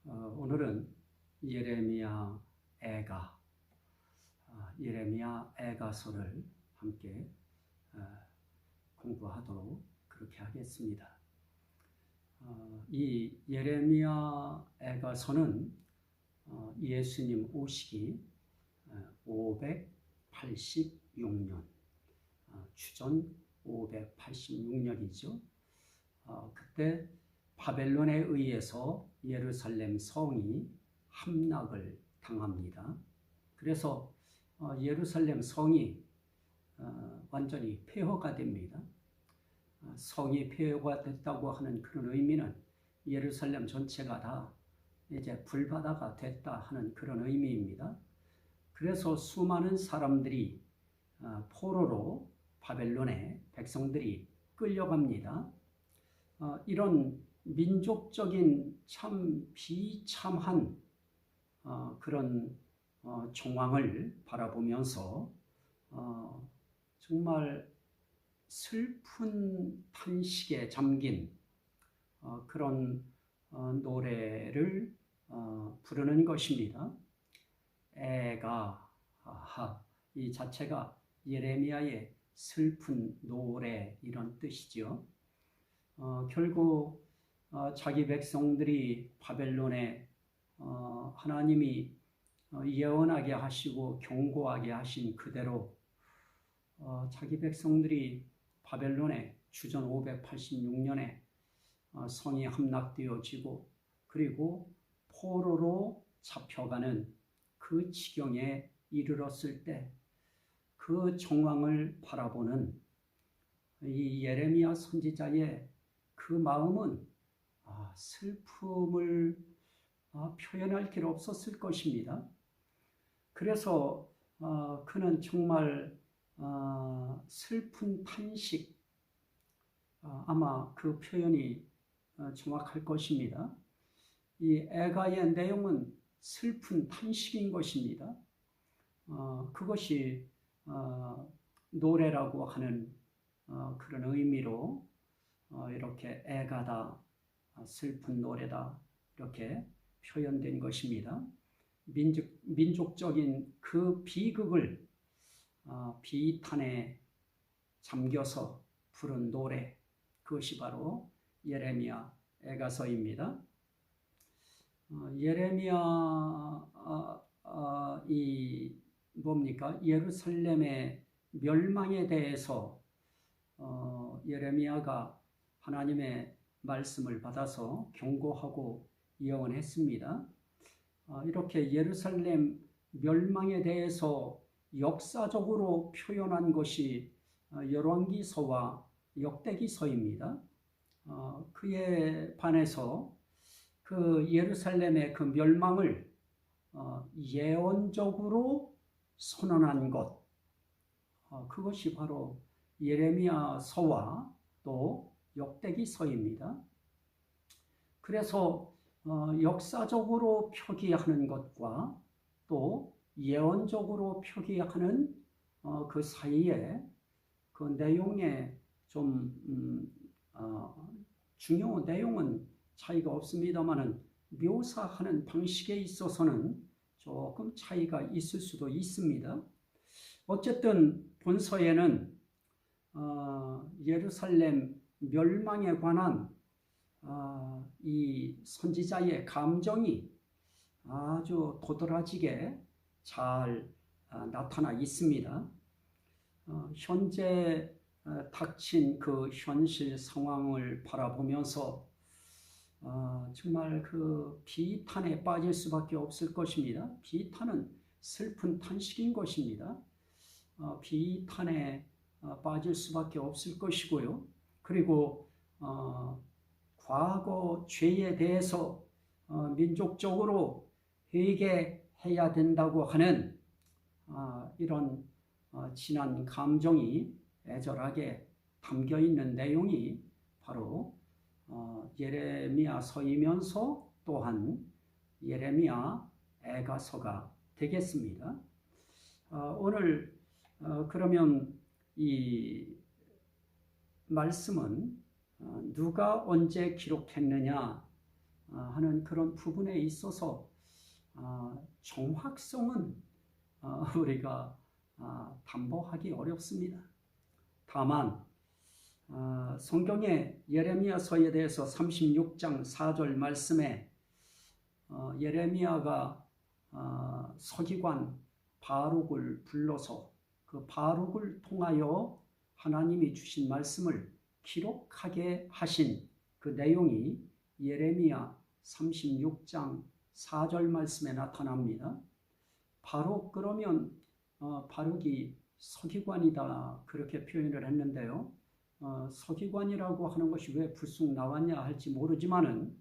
오늘은 예레미야 애가서를 함께 공부하도록 그렇게 하겠습니다. 이 예레미야 애가서는 예수님 오시기 586년, 주전 586년이죠. 그때 바벨론에 의해서 예루살렘 성이 함락을 당합니다. 그래서 예루살렘 성이 완전히 폐허가 됩니다. 성이 폐허가 됐다고 하는 그런 의미는 예루살렘 전체가 다 이제 불바다가 됐다 하는 그런 의미입니다. 그래서 수많은 사람들이 포로로 바벨론에 백성들이 끌려갑니다. 이런 민족적인 참 비참한 그런 정황을 바라보면서 정말 슬픈 탄식에 잠긴 그런 노래를 부르는 것입니다. 이 자체가 예레미야의 슬픈 노래 이런 뜻이죠. 결국 자기 백성들이 바벨론에 하나님이 예언하게 하시고 경고하게 하신 그대로 자기 백성들이 바벨론에 주전 586년에 성이 함락되어지고 그리고 포로로 잡혀가는 그 지경에 이르렀을 때 그 정황을 바라보는 이 예레미야 선지자의 그 마음은 슬픔을 표현할 길 없었을 것입니다. 그래서 그는 정말 슬픈 탄식, 아마 그 표현이 정확할 것입니다. 이 애가의 내용은 슬픈 탄식인 것입니다. 그것이 노래라고 하는 그런 의미로 이렇게 애가다, 슬픈 노래다 이렇게 표현된 것입니다. 민족적인 그 비극을 비탄에 잠겨서 부른 노래, 그것이 바로 예레미야 애가서입니다. 예레미야 예루살렘의 멸망에 대해서 예레미야가 하나님의 말씀을 받아서 경고하고 예언했습니다. 이렇게 예루살렘 멸망에 대해서 역사적으로 표현한 것이 열왕기서와 역대기서입니다. 그에 반해서 그 예루살렘의 그 멸망을 예언적으로 선언한 것, 그것이 바로 예레미야서와 또 역대기서입니다. 그래서 역사적으로 표기하는 것과 또 예언적으로 표기하는 그 사이에 그 내용의 좀 중요 내용은 차이가 없습니다만은 묘사하는 방식에 있어서는 조금 차이가 있을 수도 있습니다. 어쨌든 본서에는 예루살렘 멸망에 관한 이 선지자의 감정이 아주 도드라지게 잘 나타나 있습니다. 현재 닥친 그 현실 상황을 바라보면서 정말 그 비탄에 빠질 수밖에 없을 것입니다. 비탄은 슬픈 탄식인 것입니다. 비탄에 빠질 수밖에 없을 것이고요. 그리고 과거 죄에 대해서 민족적으로 회개해야 된다고 하는 이런 진한 감정이 애절하게 담겨 있는 내용이 바로 예레미야서이면서 또한 예레미야 애가서가 되겠습니다. 오늘 그러면 이 말씀은 누가 언제 기록했느냐 하는 그런 부분에 있어서 정확성은 우리가 담보하기 어렵습니다. 다만 성경의 예레미야서에 대해서 36장 4절 말씀에 예레미야가 서기관 바룩을 불러서 그 바룩을 통하여 하나님이 주신 말씀을 기록하게 하신 그 내용이 예레미야 36장 4절 말씀에 나타납니다. 바룩 그러면 바룩이 서기관이다 그렇게 표현을 했는데요. 서기관이라고 하는 것이 왜 불쑥 나왔냐 할지 모르지만은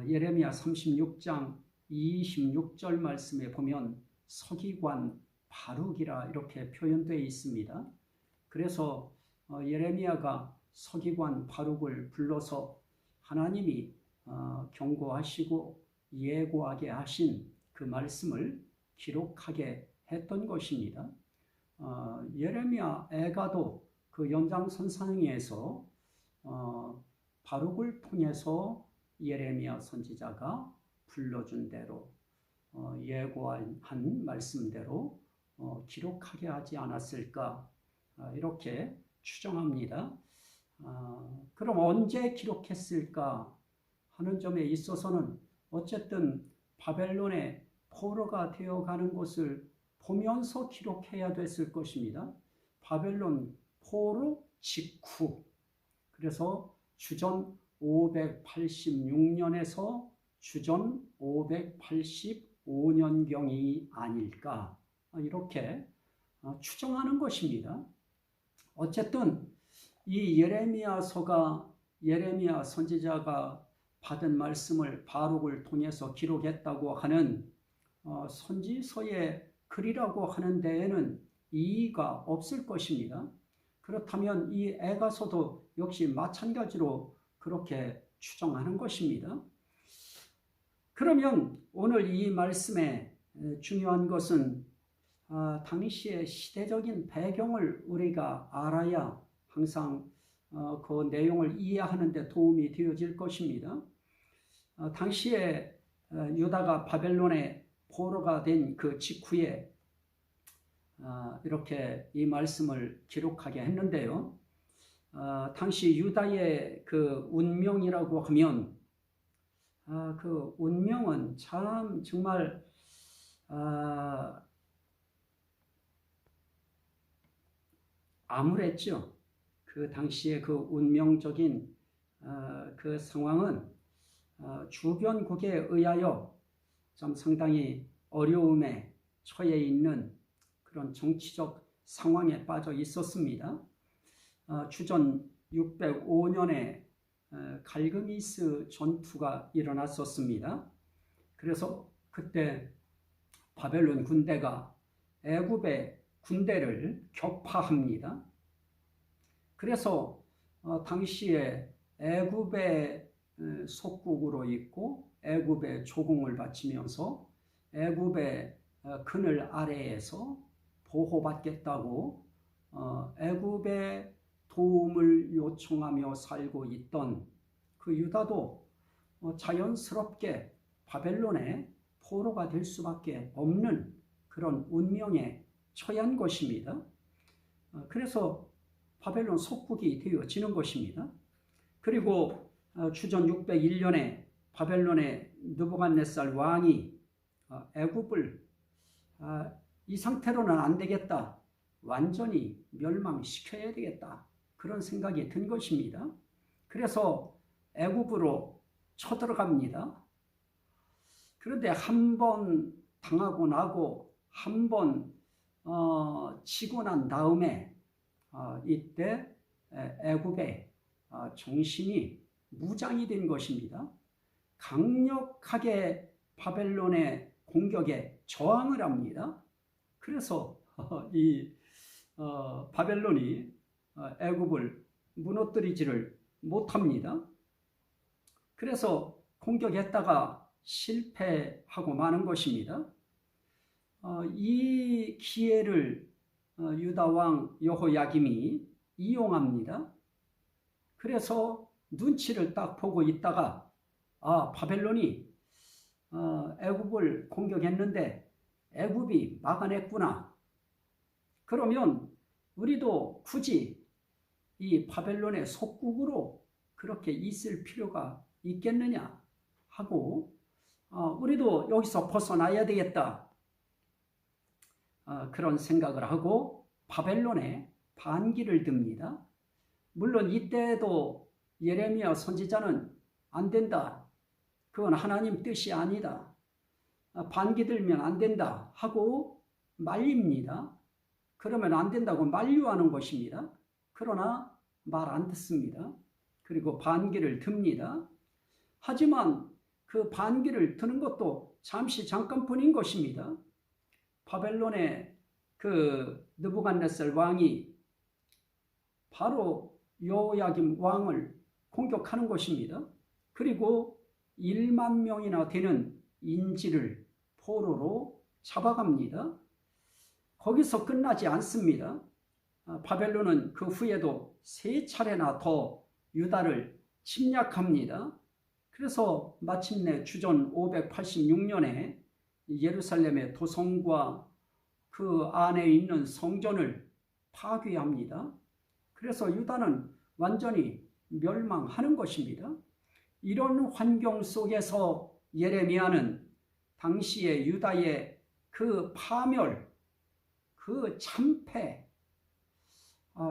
예레미야 36장 26절 말씀에 보면 서기관 바룩이라 이렇게 표현되어 있습니다. 그래서 예레미야가 서기관 바룩을 불러서 하나님이 경고하시고 예고하게 하신 그 말씀을 기록하게 했던 것입니다. 예레미야 애가도 그 연장선상에서 바룩을 통해서 예레미야 선지자가 불러준 대로 예고한 말씀대로 기록하게 하지 않았을까 이렇게 추정합니다. 그럼 언제 기록했을까 하는 점에 있어서는 어쨌든 바벨론의 포로가 되어가는 것을 보면서 기록해야 됐을 것입니다. 바벨론 포로 직후, 그래서 주전 586년에서 주전 585년경이 아닐까 이렇게 추정하는 것입니다. 어쨌든 이 예레미야서가 예레미야 선지자가 받은 말씀을 바룩을 통해서 기록했다고 하는 선지서의 글이라고 하는 데에는 이의가 없을 것입니다. 그렇다면 이 애가서도 역시 마찬가지로 그렇게 추정하는 것입니다. 그러면 오늘 이 말씀의 중요한 것은 당시의 시대적인 배경을 우리가 알아야 항상 그 내용을 이해하는 데 도움이 되어질 것입니다. 당시에 유다가 바벨론의 포로가 된 그 직후에 이렇게 이 말씀을 기록하게 했는데요. 당시 유다의 그 운명이라고 하면 그 운명은 참 정말 암울했죠. 그 당시의 그 운명적인 그 상황은 주변국에 의하여 좀 상당히 어려움에 처해 있는 그런 정치적 상황에 빠져 있었습니다. 주전 605년에 갈그미스 전투가 일어났었습니다. 그래서 그때 바벨론 군대가 애굽의 군대를 격파합니다. 그래서 당시에 애굽의 속국으로 있고 애굽의 조공을 바치면서 애굽의 그늘 아래에서 보호받겠다고 애굽의 도움을 요청하며 살고 있던 그 유다도 자연스럽게 바벨론의 포로가 될 수밖에 없는 그런 운명에 처한 것입니다. 그래서 바벨론 속국이 되어지는 것입니다. 그리고 주전 601년에 바벨론의 느부갓네살 왕이 애굽을 이 상태로는 안 되겠다. 완전히 멸망시켜야 되겠다. 그런 생각이 든 것입니다. 그래서 애굽으로 쳐들어갑니다. 그런데 한 번 당하고 나고 한 번 치고 난 다음에 이때 애굽의 정신이 무장이 된 것입니다. 강력하게 바벨론의 공격에 저항을 합니다. 그래서 이 바벨론이 애굽을 무너뜨리지를 못합니다. 그래서 공격했다가 실패하고 마는 것입니다. 이 기회를 유다 왕 여호야김이 이용합니다. 그래서 눈치를 딱 보고 있다가 바벨론이 애굽을 공격했는데 애굽이 막아냈구나. 그러면 우리도 굳이 이 바벨론의 속국으로 그렇게 있을 필요가 있겠느냐 하고 우리도 여기서 벗어나야 되겠다. 그런 생각을 하고 바벨론에 반기를 듭니다. 물론 이때도 예레미야 선지자는 안 된다. 그건 하나님 뜻이 아니다. 반기 들면 안 된다 하고 말립니다. 그러면 안 된다고 만류하는 것입니다. 그러나 말 안 듣습니다. 그리고 반기를 듭니다. 하지만 그 반기를 드는 것도 잠시 잠깐뿐인 것입니다. 바벨론의 그 느부갓네살 왕이 바로 여호야김 왕을 공격하는 것입니다. 그리고 1만 명이나 되는 인지를 포로로 잡아갑니다. 거기서 끝나지 않습니다. 바벨론은 그 후에도 3차례나 더 유다를 침략합니다. 그래서 마침내 주전 586년에 예루살렘의 도성과 그 안에 있는 성전을 파괴합니다. 그래서 유다는 완전히 멸망하는 것입니다. 이런 환경 속에서 예레미야는 당시의 유다의 그 파멸, 그 참패,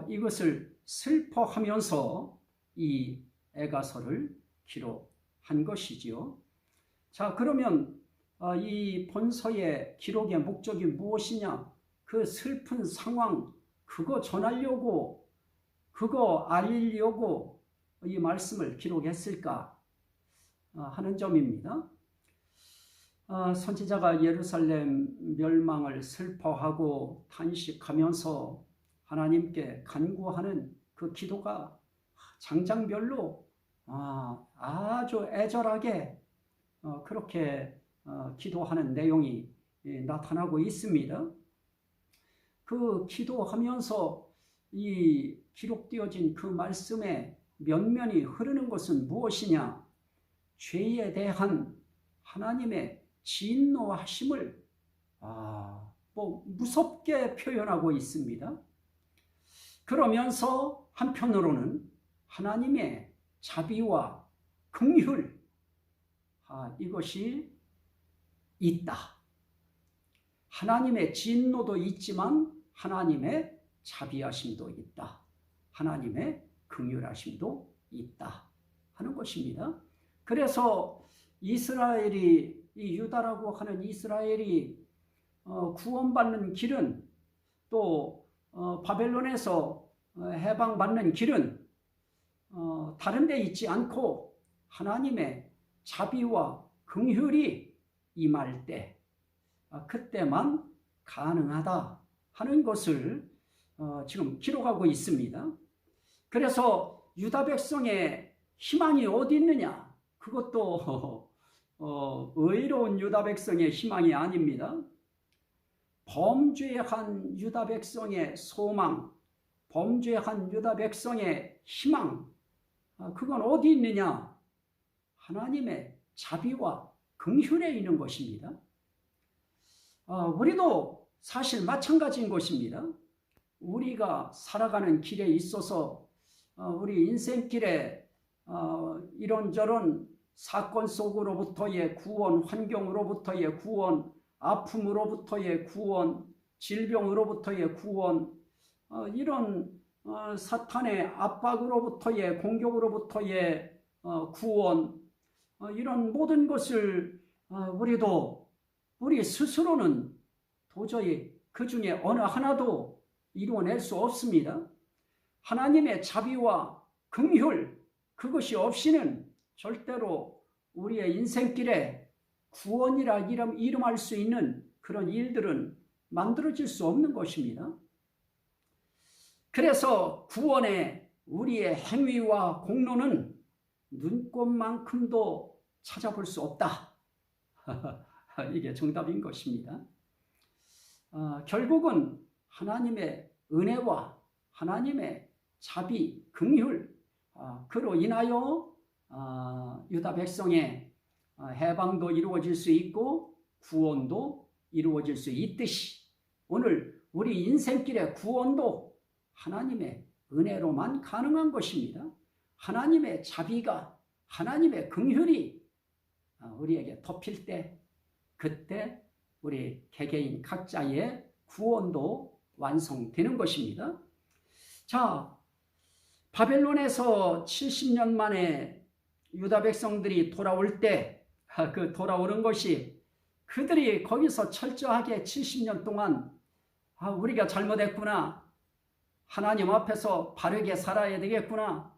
이것을 슬퍼하면서 이 애가서를 기록한 것이지요. 자, 그러면 이 본서의 기록의 목적이 무엇이냐? 그 슬픈 상황, 그거 전하려고, 그거 알리려고 이 말씀을 기록했을까 하는 점입니다. 선지자가 예루살렘 멸망을 슬퍼하고 탄식하면서 하나님께 간구하는 그 기도가 장장별로 아주 애절하게 그렇게 기도하는 내용이 나타나고 있습니다. 그 기도하면서 이 기록되어진 그 말씀에 면면이 흐르는 것은 무엇이냐? 죄에 대한 하나님의 진노하심을 무섭게 표현하고 있습니다. 그러면서 한편으로는 하나님의 자비와 긍휼, 이것이 있다. 하나님의 진노도 있지만 하나님의 자비하심도 있다. 하나님의 긍휼하심도 있다 하는 것입니다. 그래서 이스라엘이, 이 유다라고 하는 이스라엘이 구원받는 길은, 또 바벨론에서 해방받는 길은 다른 데 있지 않고 하나님의 자비와 긍휼이 임할 때, 그때만 가능하다 하는 것을 지금 기록하고 있습니다. 그래서 유다 백성의 희망이 어디 있느냐? 그것도 의로운 유다 백성의 희망이 아닙니다. 범죄한 유다 백성의 소망, 범죄한 유다 백성의 희망, 그건 어디 있느냐? 하나님의 자비와 긍휼에 있는 것입니다. 우리도 사실 마찬가지인 것입니다. 우리가 살아가는 길에 있어서 우리 인생길에 이런저런 사건 속으로부터의 구원, 환경으로부터의 구원, 아픔으로부터의 구원, 질병으로부터의 구원, 이런 사탄의 압박으로부터의, 공격으로부터의 구원, 이런 모든 것을 우리 스스로는 도저히 그 중에 어느 하나도 이루어낼 수 없습니다. 하나님의 자비와 긍휼, 그것이 없이는 절대로 우리의 인생길에 구원이라 이름할 수 있는 그런 일들은 만들어질 수 없는 것입니다. 그래서 구원의 우리의 행위와 공로는 눈꽃만큼도 찾아볼 수 없다. 이게 정답인 것입니다. 결국은 하나님의 은혜와 하나님의 자비, 긍휼, 그로 인하여 유다 백성의 해방도 이루어질 수 있고 구원도 이루어질 수 있듯이 오늘 우리 인생길의 구원도 하나님의 은혜로만 가능한 것입니다. 하나님의 자비가, 하나님의 긍휼이 우리에게 덮일 때, 그때 우리 개개인 각자의 구원도 완성되는 것입니다. 자, 바벨론에서 70년 만에 유다 백성들이 돌아올 때, 그 돌아오는 것이 그들이 거기서 철저하게 70년 동안 우리가 잘못했구나, 하나님 앞에서 바르게 살아야 되겠구나,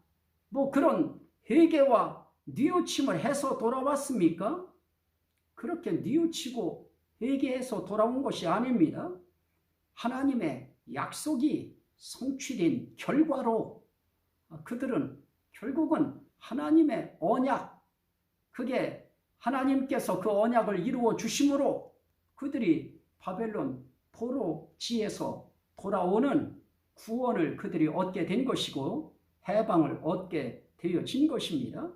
뭐 그런 회개와 뉘우침을 해서 돌아왔습니까? 그렇게 뉘우치고 회개해서 돌아온 것이 아닙니다. 하나님의 약속이 성취된 결과로 그들은 결국은 하나님의 언약, 그게 하나님께서 그 언약을 이루어 주심으로 그들이 바벨론 포로지에서 돌아오는 구원을 그들이 얻게 된 것이고 해방을 얻게 되어진 것입니다.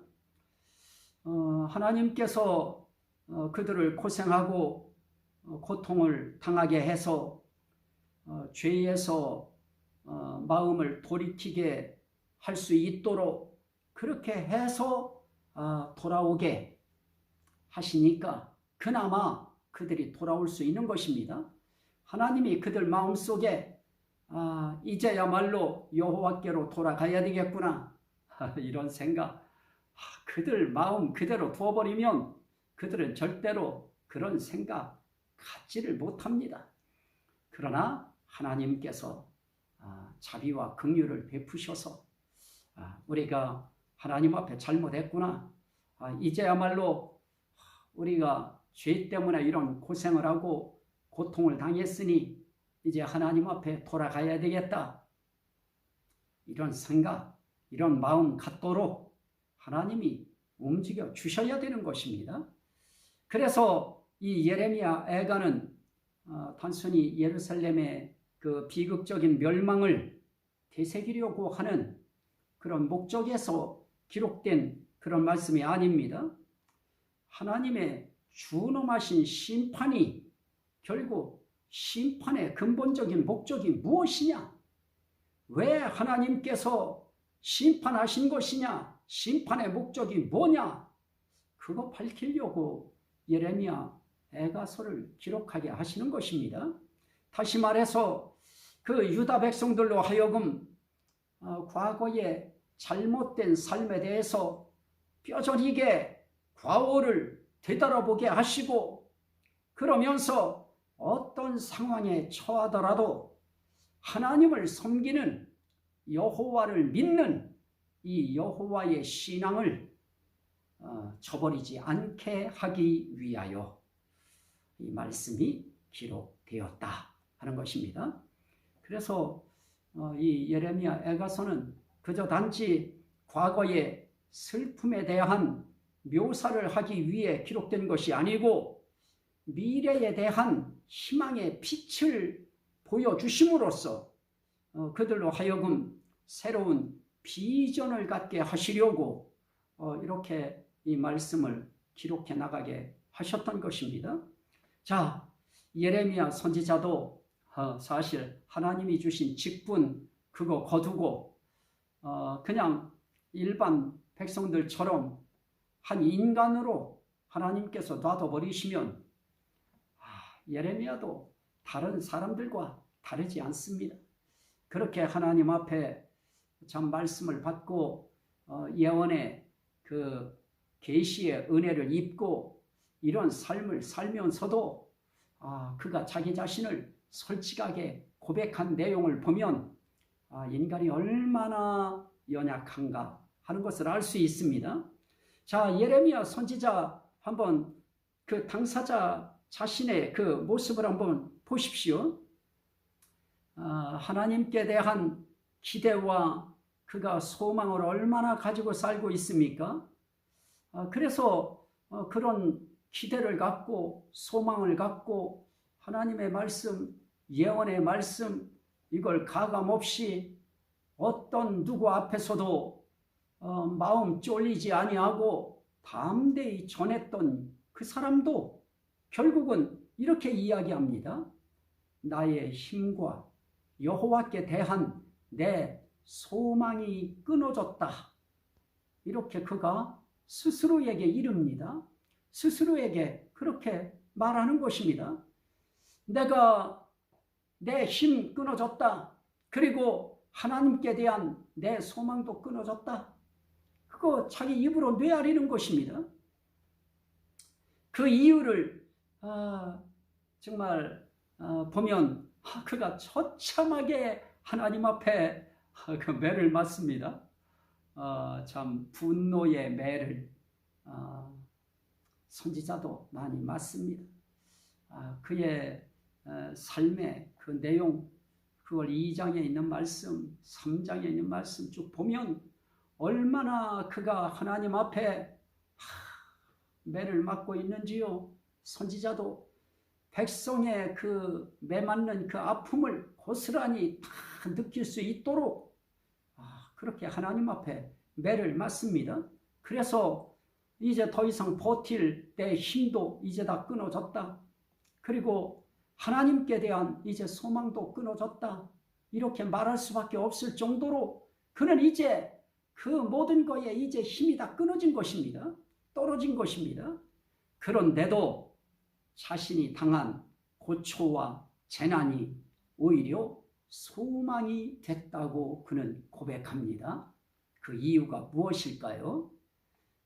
하나님께서 그들을 고생하고 고통을 당하게 해서 죄에서 마음을 돌이키게 할 수 있도록 그렇게 해서 돌아오게 하시니까 그나마 그들이 돌아올 수 있는 것입니다. 하나님이 그들 마음속에 이제야말로 여호와께로 돌아가야 되겠구나 이런 생각, 그들 마음 그대로 두어버리면 그들은 절대로 그런 생각 갖지를 못합니다. 그러나 하나님께서 자비와 긍휼을 베푸셔서 우리가 하나님 앞에 잘못했구나, 이제야말로 우리가 죄 때문에 이런 고생을 하고 고통을 당했으니 이제 하나님 앞에 돌아가야 되겠다, 이런 생각, 이런 마음 갖도록 하나님이 움직여 주셔야 되는 것입니다. 그래서 이 예레미야 애가는 단순히 예루살렘의 그 비극적인 멸망을 되새기려고 하는 그런 목적에서 기록된 그런 말씀이 아닙니다. 하나님의 준엄하신 심판이 결국 심판의 근본적인 목적이 무엇이냐? 왜 하나님께서 심판하신 것이냐? 심판의 목적이 뭐냐? 그거 밝히려고 예레미야 애가서를 기록하게 하시는 것입니다. 다시 말해서 그 유다 백성들로 하여금 과거의 잘못된 삶에 대해서 뼈저리게 과오를 되돌아보게 하시고, 그러면서 어떤 상황에 처하더라도 하나님을 섬기는, 여호와를 믿는 이 여호와의 신앙을 저버리지 않게 하기 위하여 이 말씀이 기록되었다 하는 것입니다. 그래서 이 예레미야 애가서는 그저 단지 과거의 슬픔에 대한 묘사를 하기 위해 기록된 것이 아니고 미래에 대한 희망의 빛을 보여주심으로써 그들로 하여금 새로운 비전을 갖게 하시려고 이렇게 이 말씀을 기록해 나가게 하셨던 것입니다. 자, 예레미야 선지자도 사실 하나님이 주신 직분 그거 거두고 그냥 일반 백성들처럼 한 인간으로 하나님께서 놔둬버리시면 예레미야도 다른 사람들과 다르지 않습니다. 그렇게 하나님 앞에 참 말씀을 받고 예언의 그 계시의 은혜를 입고 이런 삶을 살면서도 그가 자기 자신을 솔직하게 고백한 내용을 보면 인간이 얼마나 연약한가 하는 것을 알 수 있습니다. 자, 예레미야 선지자 한번 그 당사자 자신의 그 모습을 한번 보십시오. 하나님께 대한 기대와 그가 소망을 얼마나 가지고 살고 있습니까? 그래서 그런 기대를 갖고 소망을 갖고 하나님의 말씀, 예언의 말씀, 이걸 가감없이 어떤 누구 앞에서도 마음 쫄리지 아니하고 담대히 전했던 그 사람도 결국은 이렇게 이야기합니다. 나의 힘과 여호와께 대한 내 소망이 끊어졌다. 이렇게 그가 스스로에게 이릅니다. 스스로에게 그렇게 말하는 것입니다. 내가 내 힘 끊어졌다. 그리고 하나님께 대한 내 소망도 끊어졌다. 그거 자기 입으로 뇌아리는 것입니다. 그 이유를 정말 보면 그가 처참하게 하나님 앞에 그 매를 맞습니다. 참 분노의 매를 선지자도 많이 맞습니다. 그의 삶의 그 내용, 그걸 2장에 있는 말씀, 3장에 있는 말씀 쭉 보면 얼마나 그가 하나님 앞에 매를 맞고 있는지요. 선지자도 백성의 그 매 맞는 그 아픔을 고스란히 다 느낄 수 있도록 그렇게 하나님 앞에 매를 맞습니다. 그래서 이제 더 이상 버틸 내 힘도 이제 다 끊어졌다. 그리고 하나님께 대한 이제 소망도 끊어졌다. 이렇게 말할 수밖에 없을 정도로 그는 이제 그 모든 거에 이제 힘이 다 끊어진 것입니다. 떨어진 것입니다. 그런데도 자신이 당한 고초와 재난이 오히려 소망이 됐다고 그는 고백합니다. 그 이유가 무엇일까요?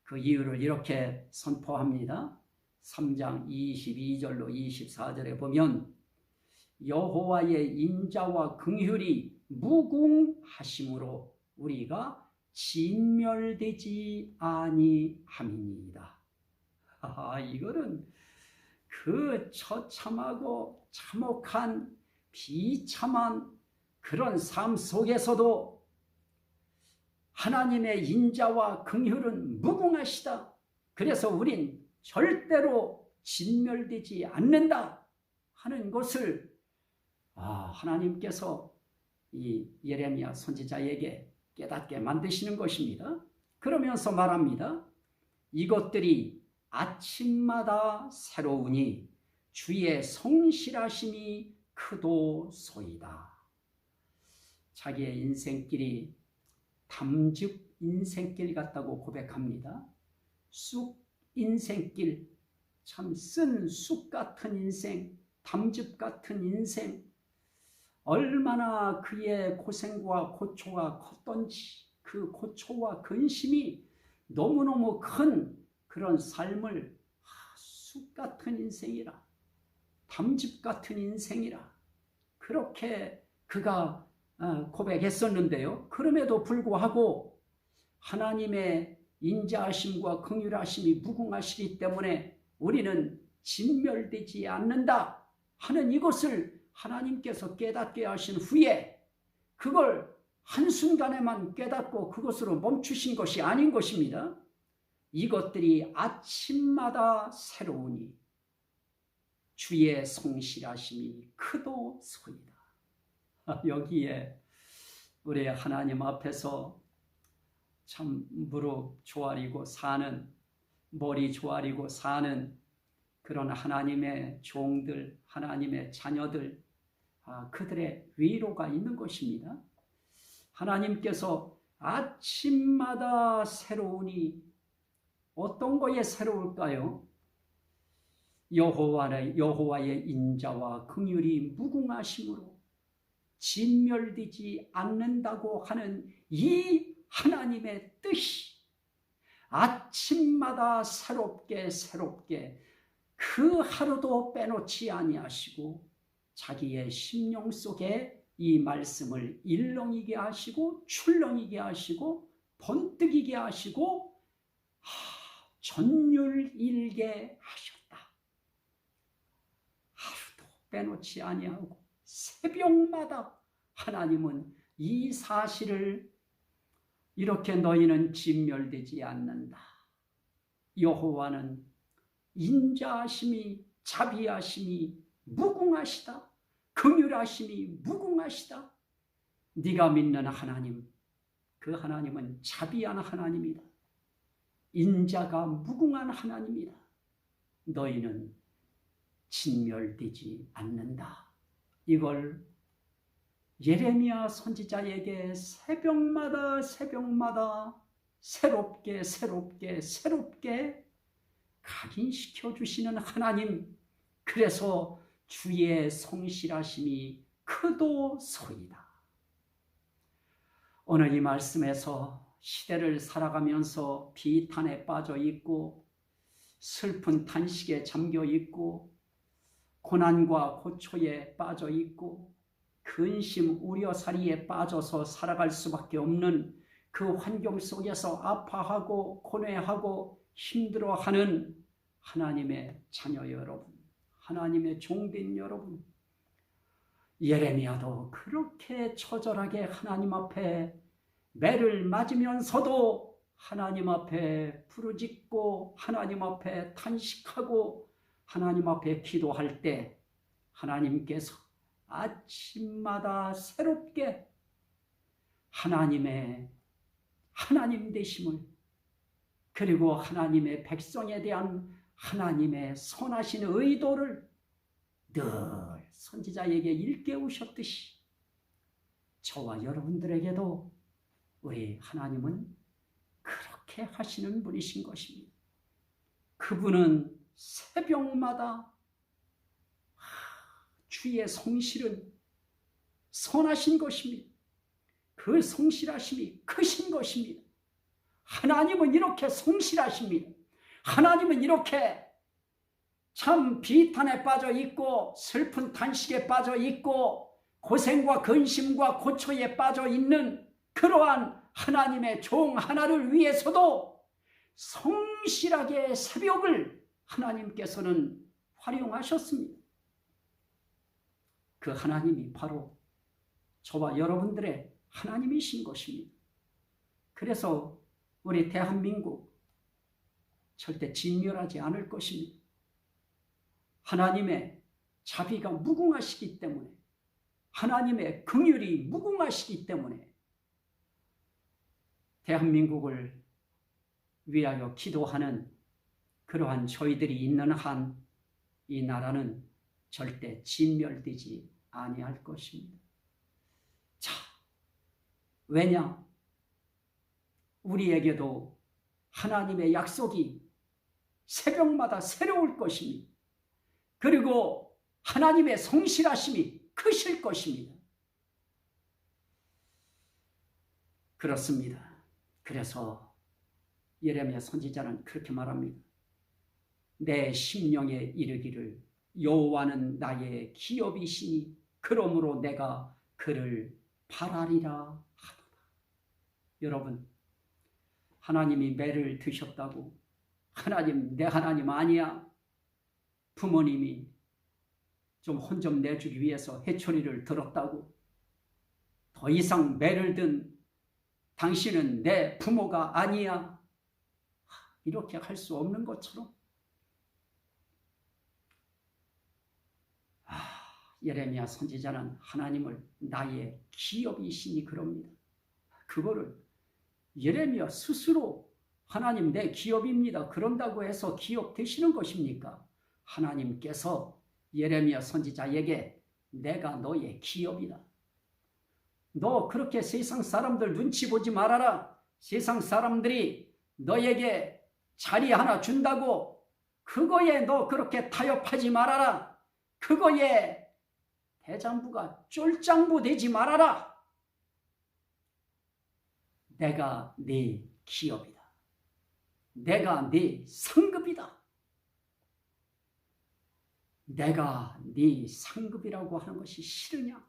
그 이유를 이렇게 선포합니다. 3장 22절로 24절에 보면 여호와의 인자와 긍휼이 무궁하심으로 우리가 진멸되지 아니함이니이다. 이거는 그 처참하고 참혹한 비참한 그런 삶 속에서도 하나님의 인자와 긍휼은 무궁하시다. 그래서 우린 절대로 진멸되지 않는다 하는 것을 하나님께서 이 예레미야 선지자에게 깨닫게 만드시는 것입니다. 그러면서 말합니다. 이것들이 아침마다 새로우니 주의 성실하심이 크도소이다. 자기의 인생길이 담즙 인생길 같다고 고백합니다. 쑥 인생길, 참 쓴 쑥 같은 인생, 담즙 같은 인생, 얼마나 그의 고생과 고초가 컸던지 그 고초와 근심이 너무너무 큰 그런 삶을 쑥 같은 인생이라, 담즙 같은 인생이라 그렇게 그가 고백했었는데요. 그럼에도 불구하고 하나님의 인자하심과 긍휼하심이 무궁하시기 때문에 우리는 진멸되지 않는다 하는 이것을 하나님께서 깨닫게 하신 후에 그걸 한순간에만 깨닫고 그것으로 멈추신 것이 아닌 것입니다. 이것들이 아침마다 새로우니 주의 성실하심이 크도소이다. 여기에 우리 하나님 앞에서 참 무릎 조아리고 사는, 머리 조아리고 사는 그런 하나님의 종들, 하나님의 자녀들, 그들의 위로가 있는 것입니다. 하나님께서 아침마다 새로우니 어떤 거에 새로울까요? 여호와의 인자와 긍휼이 무궁하심으로 진멸되지 않는다고 하는 이 하나님의 뜻이 아침마다 새롭게 그 하루도 빼놓지 아니하시고 자기의 심령 속에 이 말씀을 일렁이게 하시고 출렁이게 하시고 번뜩이게 하시고 전율일게 하셨다. 하루도 빼놓지 아니하고 새벽마다 하나님은 이 사실을 이렇게 너희는 진멸되지 않는다. 여호와는 인자하심이 자비하심이 무궁하시다. 긍휼하심이 무궁하시다. 네가 믿는 하나님, 그 하나님은 자비한 하나님이다. 인자가 무궁한 하나님이다. 너희는 진멸되지 않는다. 이걸 예레미야 선지자에게 새벽마다 새롭게 각인시켜 주시는 하나님, 그래서 주의 성실하심이 크도소이다. 오늘 이 말씀에서 시대를 살아가면서 비탄에 빠져 있고 슬픈 탄식에 잠겨 있고 고난과 고초에 빠져 있고 근심 우려살이에 빠져서 살아갈 수밖에 없는 그 환경 속에서 아파하고 고뇌하고 힘들어하는 하나님의 자녀 여러분, 하나님의 종된 여러분, 예레미야도 그렇게 처절하게 하나님 앞에 매를 맞으면서도 하나님 앞에 부르짖고 하나님 앞에 탄식하고 하나님 앞에 기도할 때 하나님께서 아침마다 새롭게 하나님의 하나님 되심을, 그리고 하나님의 백성에 대한 하나님의 선하신 의도를 늘 선지자에게 일깨우셨듯이 저와 여러분들에게도 우리 하나님은 그렇게 하시는 분이신 것입니다. 그분은 새벽마다 주의 성실은 선하신 것입니다. 그 성실하심이 크신 것입니다. 하나님은 이렇게 성실하십니다. 하나님은 이렇게 참 비탄에 빠져 있고 슬픈 탄식에 빠져 있고 고생과 근심과 고초에 빠져 있는 그러한 하나님의 종 하나를 위해서도 성실하게 새벽을 하나님께서는 활용하셨습니다. 그 하나님이 바로 저와 여러분들의 하나님이신 것입니다. 그래서 우리 대한민국 절대 진멸하지 않을 것입니다. 하나님의 자비가 무궁하시기 때문에, 하나님의 긍휼이 무궁하시기 때문에 대한민국을 위하여 기도하는 그러한 저희들이 있는 한 이 나라는 절대 진멸되지 아니할 것입니다. 자, 왜냐? 우리에게도 하나님의 약속이 새벽마다 새로울 것입니다. 그리고 하나님의 성실하심이 크실 것입니다. 그렇습니다. 그래서 예레미야 선지자는 그렇게 말합니다. 내 심령에 이르기를 여호와는 나의 기업이시니 그러므로 내가 그를 바라리라 하도다. 여러분, 하나님이 매를 드셨다고 하나님 내 하나님 아니야? 부모님이 좀 혼 좀 내주기 위해서 해초리를 들었다고 더 이상 매를 든 당신은 내 부모가 아니야? 이렇게 할 수 없는 것처럼 예레미야 선지자는 하나님을 나의 기업이시니 그럽니다. 그거를 예레미야 스스로 하나님 내 기업입니다 그런다고 해서 기업 되시는 것입니까? 하나님께서 예레미야 선지자에게 내가 너의 기업이다. 너 그렇게 세상 사람들 눈치 보지 말아라. 세상 사람들이 너에게 자리 하나 준다고 그거에 너 그렇게 타협하지 말아라. 그거에 대장부가 쫄장부 되지 말아라. 내가 네 기업이다. 내가 네 상급이다. 내가 네 상급이라고 하는 것이 싫으냐?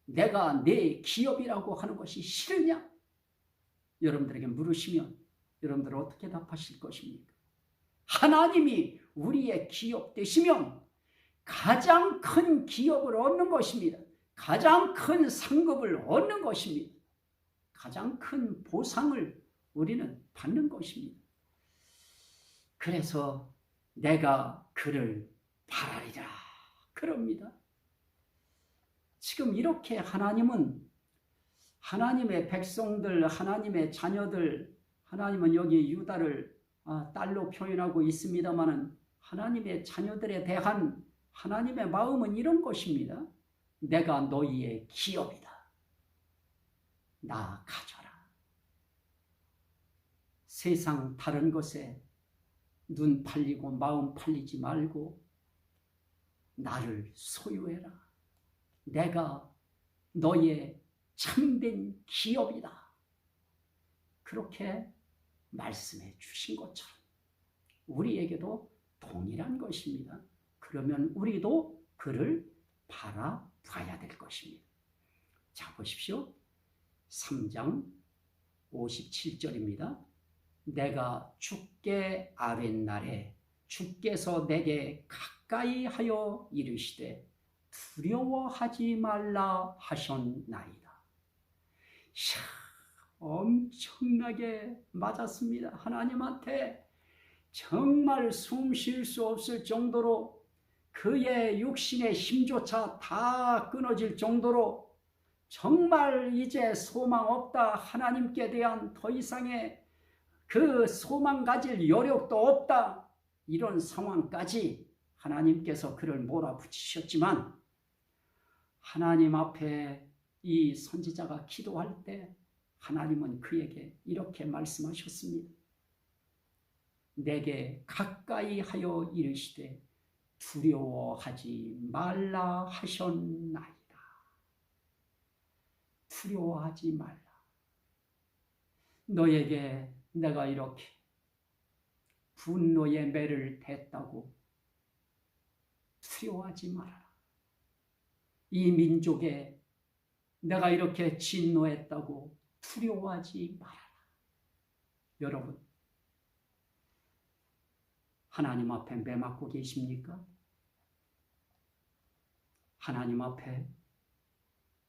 내가 네 기업이라고 하는 것이 싫으냐? 여러분들에게 물으시면 여러분들은 어떻게 답하실 것입니까? 하나님이 우리의 기업 되시면 가장 큰 기업을 얻는 것입니다. 가장 큰 상급을 얻는 것입니다. 가장 큰 보상을 우리는 받는 것입니다. 그래서 내가 그를 바라리라 그럽니다. 지금 이렇게 하나님은 하나님의 백성들, 하나님의 자녀들, 하나님은 여기 유다를 딸로 표현하고 있습니다마는 하나님의 자녀들에 대한 하나님의 마음은 이런 것입니다. 내가 너희의 기업이다. 나 가져라. 세상 다른 것에 눈 팔리고 마음 팔리지 말고 나를 소유해라. 내가 너의 참된 기업이다. 그렇게 말씀해 주신 것처럼 우리에게도 동일한 것입니다. 그러면 우리도 그를 바라봐야 될 것입니다. 자, 보십시오. 3장 57절입니다. 내가 주께 아뢰날에 주께서 내게 가까이 하여 이르시되 두려워하지 말라 하셨나이다. 엄청나게 맞았습니다. 하나님한테 정말 숨 쉴 수 없을 정도로 그의 육신의 힘조차 다 끊어질 정도로 정말 이제 소망 없다. 하나님께 대한 더 이상의 그 소망 가질 여력도 없다. 이런 상황까지 하나님께서 그를 몰아붙이셨지만 하나님 앞에 이 선지자가 기도할 때 하나님은 그에게 이렇게 말씀하셨습니다. 내게 가까이 하여 이르시되 두려워하지 말라 하셨나이다. 두려워하지 말라. 너에게 내가 이렇게 분노의 매를 댔다고 두려워하지 말아라. 이 민족에 내가 이렇게 진노했다고 두려워하지 말아라. 여러분, 하나님 앞에 매맞고 계십니까? 하나님 앞에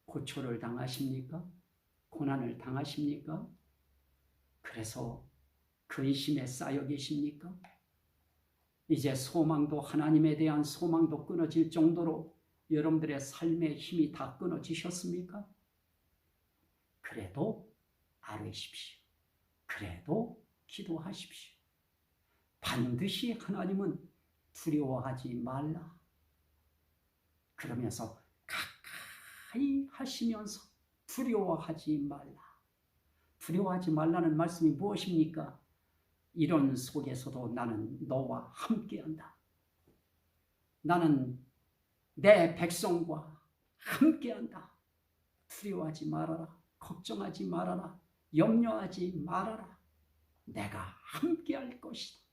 고초를 당하십니까? 고난을 당하십니까? 그래서 근심에 쌓여 계십니까? 이제 소망도 하나님에 대한 소망도 끊어질 정도로 여러분들의 삶의 힘이 다 끊어지셨습니까? 그래도 아뢰십시오. 그래도 기도하십시오. 반드시 하나님은 두려워하지 말라. 그러면서 가까이 하시면서 두려워하지 말라. 두려워하지 말라는 말씀이 무엇입니까? 이런 속에서도 나는 너와 함께한다. 나는 내 백성과 함께한다. 두려워하지 말아라. 걱정하지 말아라. 염려하지 말아라. 내가 함께할 것이다.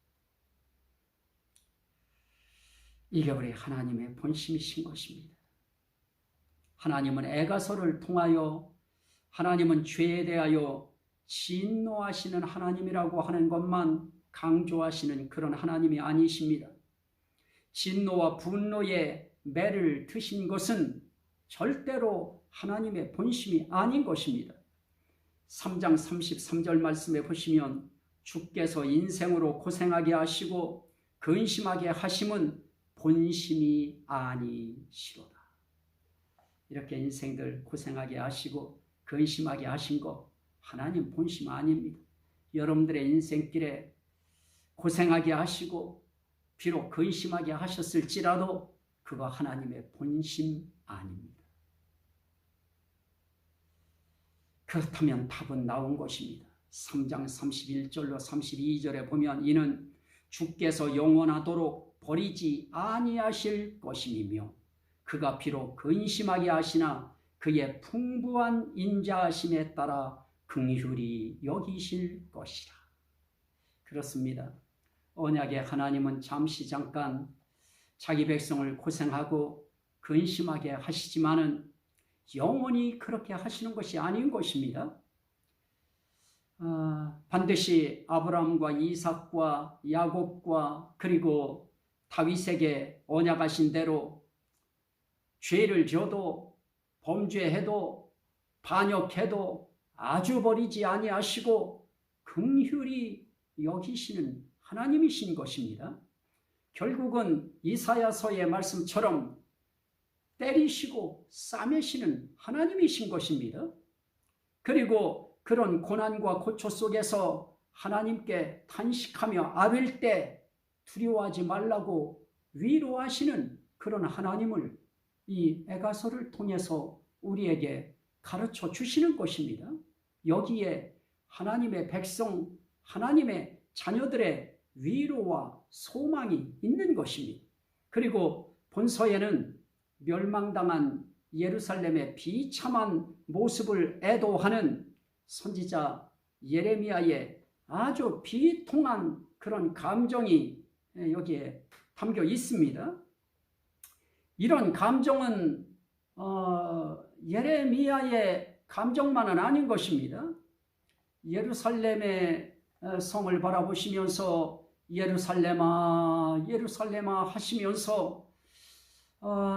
이게 우리 하나님의 본심이신 것입니다. 하나님은 애가서를 통하여 하나님은 죄에 대하여 진노하시는 하나님이라고 하는 것만 강조하시는 그런 하나님이 아니십니다. 진노와 분노의 매를 드신 것은 절대로 하나님의 본심이 아닌 것입니다. 3장 33절 말씀에 보시면 주께서 인생으로 고생하게 하시고 근심하게 하심은 본심이 아니시로다. 이렇게 인생들 고생하게 하시고 근심하게 하신 거 하나님 본심 아닙니다. 여러분들의 인생길에 고생하게 하시고 비록 근심하게 하셨을지라도 그거 하나님의 본심 아닙니다. 그렇다면 답은 나온 것입니다. 3장 31절로 32절에 보면 이는 주께서 영원하도록 버리지 아니하실 것임이며 그가 비록 근심하게 하시나 그의 풍부한 인자하심에 따라 긍휼히 여기실 것이라. 그렇습니다. 언약의 하나님은 잠깐 자기 백성을 고생하고 근심하게 하시지만은 영원히 그렇게 하시는 것이 아닌 것입니다. 반드시 아브라함과 이삭과 야곱과 그리고 다윗에게 언약하신 대로 죄를 지어도 범죄해도 반역해도 아주 버리지 아니하시고 긍휼히 여기시는 하나님이신 것입니다. 결국은 이사야서의 말씀처럼 때리시고 싸매시는 하나님이신 것입니다. 그리고 그런 고난과 고초 속에서 하나님께 탄식하며 아뢰일 때 두려워하지 말라고 위로하시는 그런 하나님을 이 에가서를 통해서 우리에게 가르쳐 주시는 것입니다. 여기에 하나님의 백성, 하나님의 자녀들의 위로와 소망이 있는 것입니다. 그리고 본서에는 멸망당한 예루살렘의 비참한 모습을 애도하는 선지자 예레미야의 아주 비통한 그런 감정이 여기에 담겨 있습니다. 이런 감정은 예레미야의 감정만은 아닌 것입니다. 예루살렘의 성을 바라보시면서 예루살렘아 예루살렘아 하시면서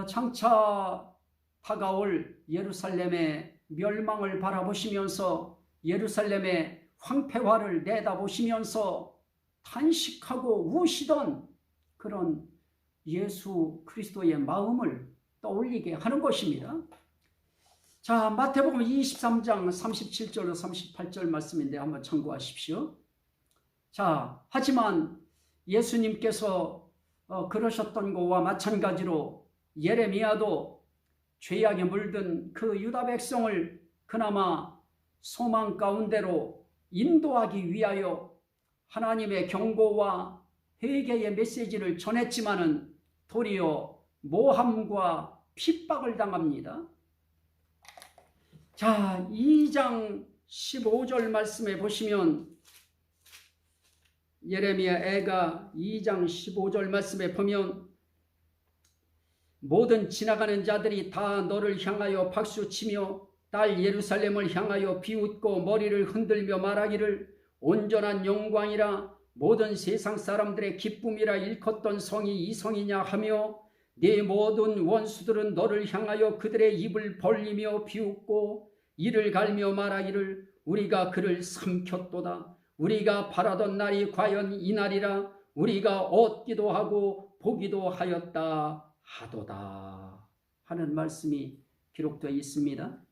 장차 다가올 예루살렘의 멸망을 바라보시면서 예루살렘의 황폐화를 내다보시면서 탄식하고 우시던 그런 예수 그리스도의 마음을 떠올리게 하는 것입니다. 자, 마태복음 23장 37절로 38절 말씀인데 한번 참고하십시오. 자, 하지만 예수님께서 그러셨던 것과 마찬가지로 예레미야도 죄악에 물든 그 유다 백성을 그나마 소망 가운데로 인도하기 위하여 하나님의 경고와 회개의 메시지를 전했지만은 도리어 모함과 핍박을 당합니다. 자, 2장 15절 말씀에 보시면 예레미야 애가 2장 15절 말씀에 보면 모든 지나가는 자들이 다 너를 향하여 박수치며 딸 예루살렘을 향하여 비웃고 머리를 흔들며 말하기를 온전한 영광이라 모든 세상 사람들의 기쁨이라 일컫던 성이 이 성이냐 하며 네 모든 원수들은 너를 향하여 그들의 입을 벌리며 비웃고 이를 갈며 말하기를 우리가 그를 삼켰도다. 우리가 바라던 날이 과연 이 날이라 우리가 얻기도 하고 보기도 하였다 하도다 하는 말씀이 기록되어 있습니다.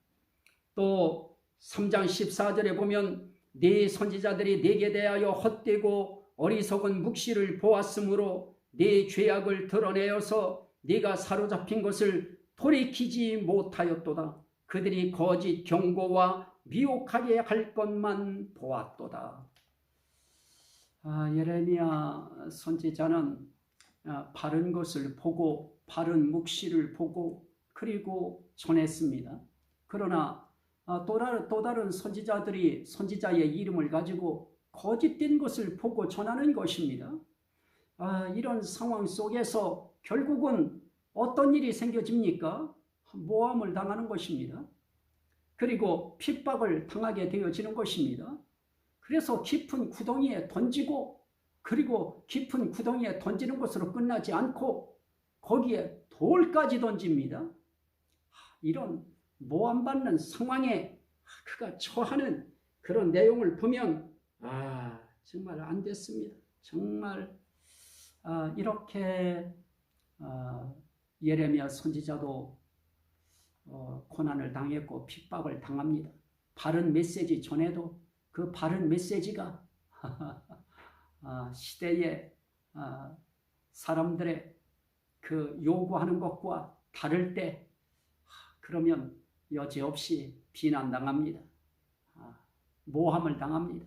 또 3장 14절에 보면 네 선지자들이 네게 대하여 헛되고 어리석은 묵시를 보았으므로 네 죄악을 드러내어서 네가 사로잡힌 것을 돌이키지 못하였도다. 그들이 거짓 경고와 미혹하게 할 것만 보았도다. 예레미야 선지자는 바른 것을 보고 바른 묵시를 보고 그리고 전했습니다. 그러나 또 다른 선지자들이 선지자의 이름을 가지고 거짓된 것을 보고 전하는 것입니다. 이런 상황 속에서 결국은 어떤 일이 생겨집니까? 모함을 당하는 것입니다. 그리고 핍박을 당하게 되어지는 것입니다. 그래서 깊은 구덩이에 던지고 그리고 깊은 구덩이에 던지는 것으로 끝나지 않고 거기에 돌까지 던집니다. 이런 모함받는 상황에 그가 처하는 그런 내용을 보면 정말 안 됐습니다. 정말 이렇게 예레미야 선지자도 고난을 당했고 핍박을 당합니다. 바른 메시지 전에도 그 바른 메시지가 시대의 사람들의 그 요구하는 것과 다를 때 그러면 여지없이 비난당합니다. 모함을 당합니다.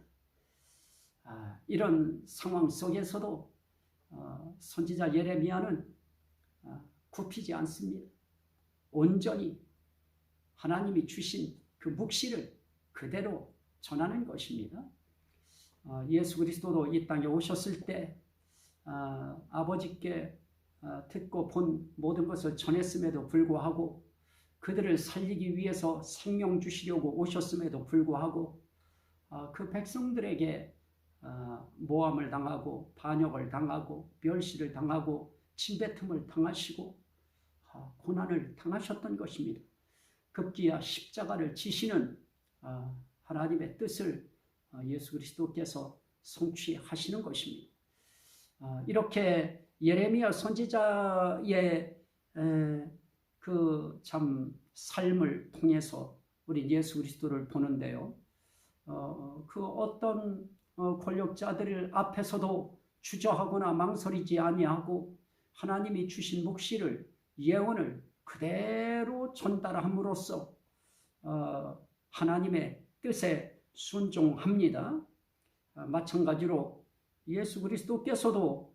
이런 상황 속에서도 선지자 예레미야는 굽히지 않습니다. 온전히 하나님이 주신 그 묵시를 그대로 전하는 것입니다. 예수 그리스도도 이 땅에 오셨을 때 아버지께 듣고 본 모든 것을 전했음에도 불구하고 그들을 살리기 위해서 생명 주시려고 오셨음에도 불구하고 그 백성들에게 모함을 당하고 반역을 당하고 멸시를 당하고 침뱉음을 당하시고 고난을 당하셨던 것입니다. 급기야 십자가를 지시는 하나님의 뜻을 예수 그리스도께서 성취하시는 것입니다. 이렇게 예레미야 선지자의 그 참 삶을 통해서 우리 예수 그리스도를 보는데요. 그 어떤 권력자들 앞에서도 주저하거나 망설이지 아니하고 하나님이 주신 묵시를, 예언을 그대로 전달함으로써 하나님의 뜻에 순종합니다. 마찬가지로 예수 그리스도께서도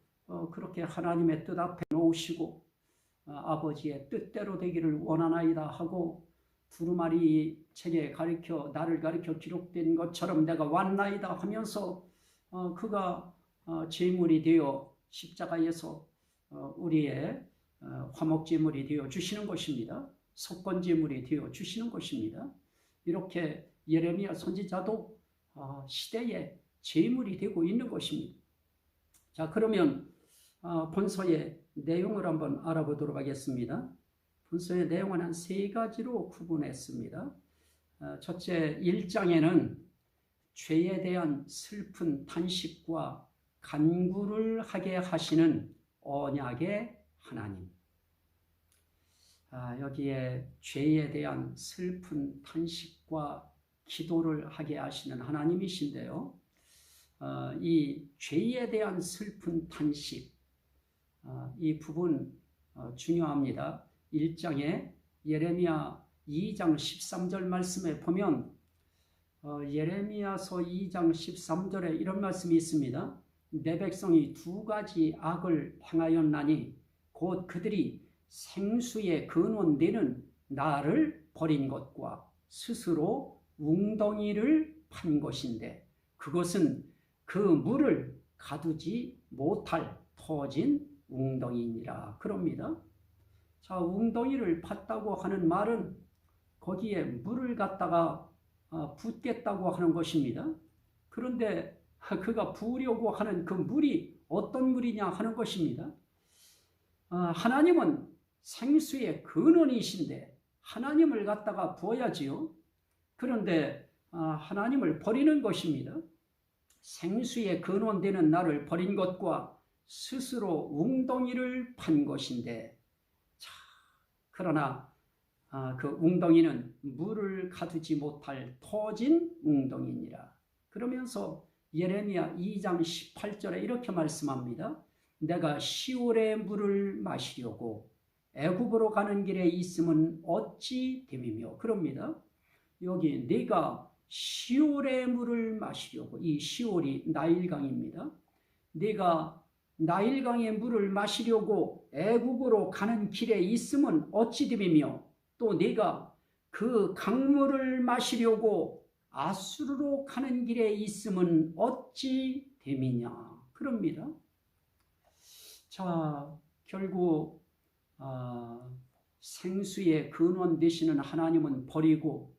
그렇게 하나님의 뜻 앞에 놓으시고 아버지의 뜻대로 되기를 원하나이다 하고 두루마리 책에 나를 가리켜 기록된 것처럼 내가 왔나이다 하면서 그가 제물이 되어 십자가에서 우리의 화목제물이 되어 주시는 것입니다. 속건제물이 되어 주시는 것입니다. 이렇게 예레미야 선지자도 시대의 제물이 되고 있는 것입니다. 자, 그러면 본서의 내용을 한번 알아보도록 하겠습니다. 본서의 내용은 한 3가지로 구분했습니다. 첫째, 1장에는 죄에 대한 슬픈 탄식과 간구를 하게 하시는 언약의 하나님. 여기에 죄에 대한 슬픈 탄식과 기도를 하게 하시는 하나님이신데요. 이 죄에 대한 슬픈 탄식, 이 부분 중요합니다. 1장에 예레미야 2장 13절 말씀에 보면 예레미야서 2장 13절에 이런 말씀이 있습니다. 내 백성이 2가지 악을 행하였나니 곧 그들이 생수의 근원되는 나를 버린 것과 스스로 웅덩이를 판 것인데 그것은 그 물을 가두지 못할 터진 웅덩이니라. 그럽니다. 자, 웅덩이를 팠다고 하는 말은 거기에 물을 갖다가 붓겠다고 하는 것입니다. 그런데 그가 부으려고 하는 그 물이 어떤 물이냐 하는 것입니다. 하나님은 생수의 근원이신데 하나님을 갖다가 부어야지요. 그런데 하나님을 버리는 것입니다. 생수의 근원되는 나를 버린 것과 스스로 웅덩이를 판 것인데, 자, 그러나 그 웅덩이는 물을 가두지 못할 터진 웅덩이니라. 그러면서 예레미야 2장 18절에 이렇게 말씀합니다. 내가 시올의 물을 마시려고 애굽으로 가는 길에 있음은 어찌 됨이며. 그럽니다. 여기 내가 시올의 물을 마시려고, 이 시올이 나일강입니다. 내가 나일강의 물을 마시려고 애굽으로 가는 길에 있음은 어찌 됨이며, 또 내가 그 강물을 마시려고 아수르로 가는 길에 있음은 어찌 됨이냐. 그럽니다. 자, 결국 생수의 근원 되시는 하나님은 버리고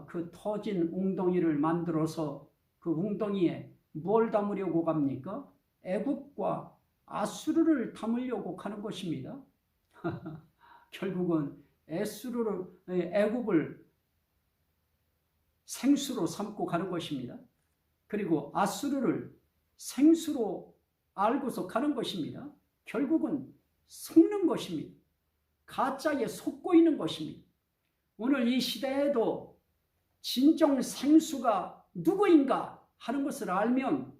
그 터진 웅덩이를 만들어서 그 웅덩이에 뭘 담으려고 갑니까? 애굽과 아수르를 담으려고 가는 것입니다. 결국은 애굽을 생수로 삼고 가는 것입니다. 그리고 아수르를 생수로 알고서 가는 것입니다. 결국은 속는 것입니다. 가짜에 속고 있는 것입니다. 오늘 이 시대에도 진정 생수가 누구인가 하는 것을 알면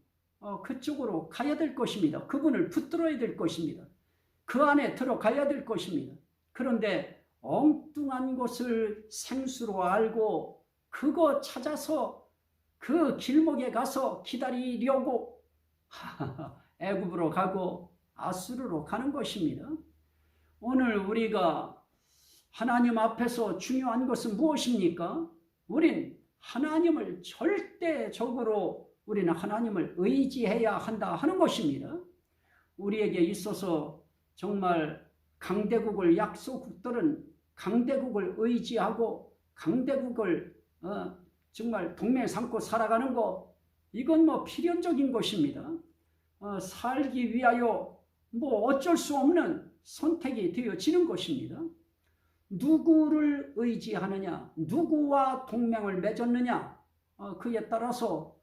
그쪽으로 가야 될 것입니다. 그분을 붙들어야 될 것입니다. 그 안에 들어가야 될 것입니다. 그런데 엉뚱한 것을 생수로 알고 그거 찾아서 그 길목에 가서 기다리려고 애굽으로 가고 아수르로 가는 것입니다. 오늘 우리가 하나님 앞에서 중요한 것은 무엇입니까? 우린 하나님을 절대적으로 우리는 하나님을 의지해야 한다 하는 것입니다. 우리에게 있어서 정말 강대국을 약소국들은 강대국을 의지하고 강대국을 정말 동맹 삼고 살아가는 거, 이건 뭐 필연적인 것입니다. 살기 위하여 뭐 어쩔 수 없는 선택이 되어지는 것입니다. 누구를 의지하느냐, 누구와 동맹을 맺었느냐, 그에 따라서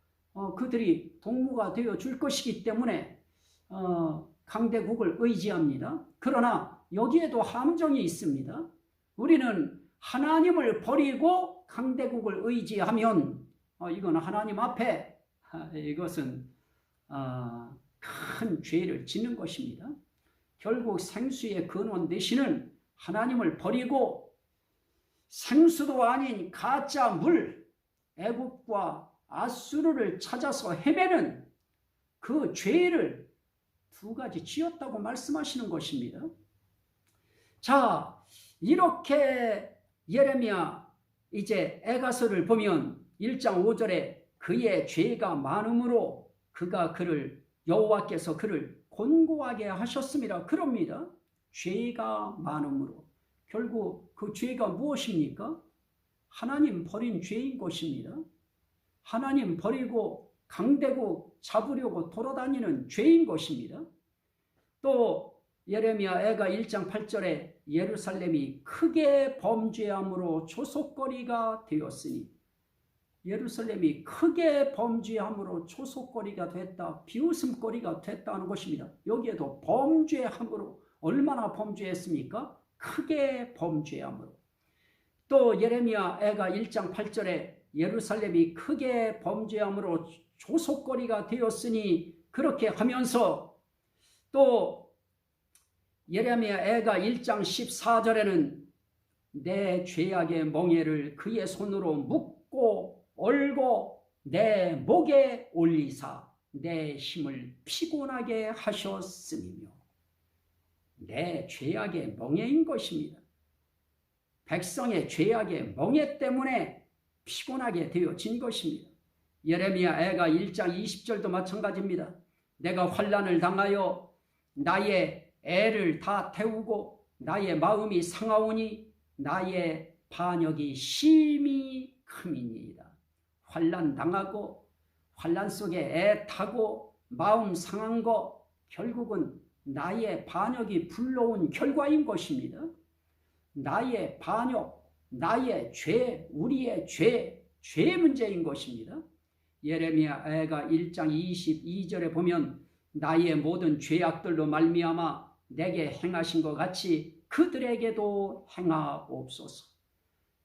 그들이 동무가 되어줄 것이기 때문에 강대국을 의지합니다. 그러나 여기에도 함정이 있습니다. 우리는 하나님을 버리고 강대국을 의지하면 이건 하나님 앞에 이것은 큰 죄를 짓는 것입니다. 결국 생수의 근원 되시는 하나님을 버리고 생수도 아닌 가짜 물 애굽과 아수르를 찾아서 헤매는 그 죄를 두 가지 지었다고 말씀하시는 것입니다. 자, 이렇게 예레미야 이제 에가서를 보면 1장 5절에 그의 죄가 많음으로 그가 여호와께서 그를 곤고하게 하셨습니다. 그럽니다. 죄가 많음으로. 결국 그 죄가 무엇입니까? 하나님 버린 죄인 것입니다. 하나님 버리고 강대국 잡으려고 돌아다니는 죄인 것입니다. 또 예레미야 애가 1장 8절에 예루살렘이 크게 범죄함으로 조속거리가 되었으니, 예루살렘이 크게 범죄함으로 조속거리가 됐다, 비웃음거리가 됐다는 것입니다. 여기에도 범죄함으로, 얼마나 범죄했습니까? 크게 범죄함으로. 또 예레미야 애가 1장 8절에 예루살렘이 크게 범죄함으로 조속거리가 되었으니, 그렇게 하면서 또 예레미야 애가 1장 14절에는 내 죄악의 멍에를 그의 손으로 묶고 얼고 내 목에 올리사 내 힘을 피곤하게 하셨음이며, 내 죄악의 멍에인 것입니다. 백성의 죄악의 멍에 때문에 피곤하게 되어진 것입니다. 예레미야 애가 1장 20절도 마찬가지입니다. 내가 환난을 당하여 나의 애를 다 태우고 나의 마음이 상하오니 나의 반역이 심히 큼이니이다. 환난 당하고 환난 속에 애 타고 마음 상한 거, 결국은 나의 반역이 불러온 결과인 것입니다. 나의 반역, 나의 죄, 우리의 죄의 문제인 것입니다. 예레미야 애가 1장 22절에 보면 나의 모든 죄악들로 말미암아 내게 행하신 것 같이 그들에게도 행하옵소서.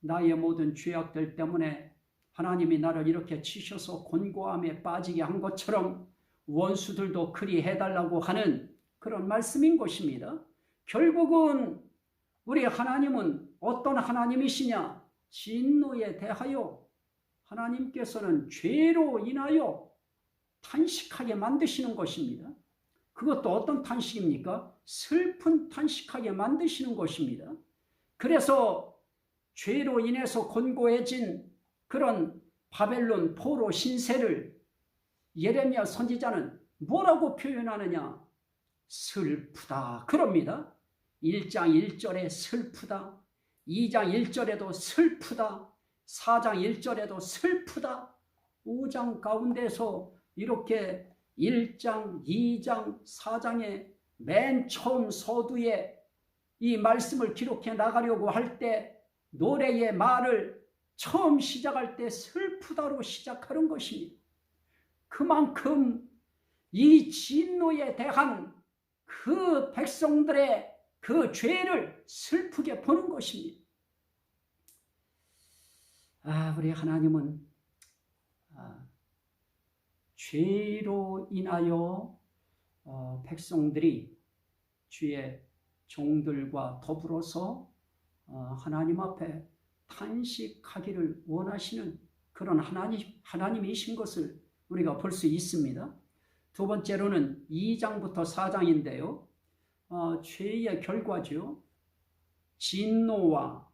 나의 모든 죄악들 때문에 하나님이 나를 이렇게 치셔서 곤고함에 빠지게 한 것처럼 원수들도 그리 해달라고 하는 그런 말씀인 것입니다. 결국은 우리 하나님은 어떤 하나님이시냐? 진노에 대하여 하나님께서는 죄로 인하여 탄식하게 만드시는 것입니다. 그것도 어떤 탄식입니까? 슬픈 탄식하게 만드시는 것입니다. 그래서 죄로 인해서 곤고해진 그런 바벨론 포로 신세를 예레미야 선지자는 뭐라고 표현하느냐? 슬프다, 그럽니다. 1장 1절에 슬프다, 2장 1절에도 슬프다, 4장 1절에도 슬프다, 5장 가운데서 이렇게 1장, 2장, 4장의 맨 처음 서두에 이 말씀을 기록해 나가려고 할 때 노래의 말을 처음 시작할 때 슬프다로 시작하는 것입니다. 그만큼 이 진노에 대한 그 백성들의 그 죄를 슬프게 보는 것입니다. 우리 하나님은 죄로 인하여 백성들이 주의 종들과 더불어서 하나님 앞에 탄식하기를 원하시는 그런 하나님이신 것을 우리가 볼 수 있습니다. 두 번째로는 2장부터 4장인데요. 죄의 결과죠. 진노와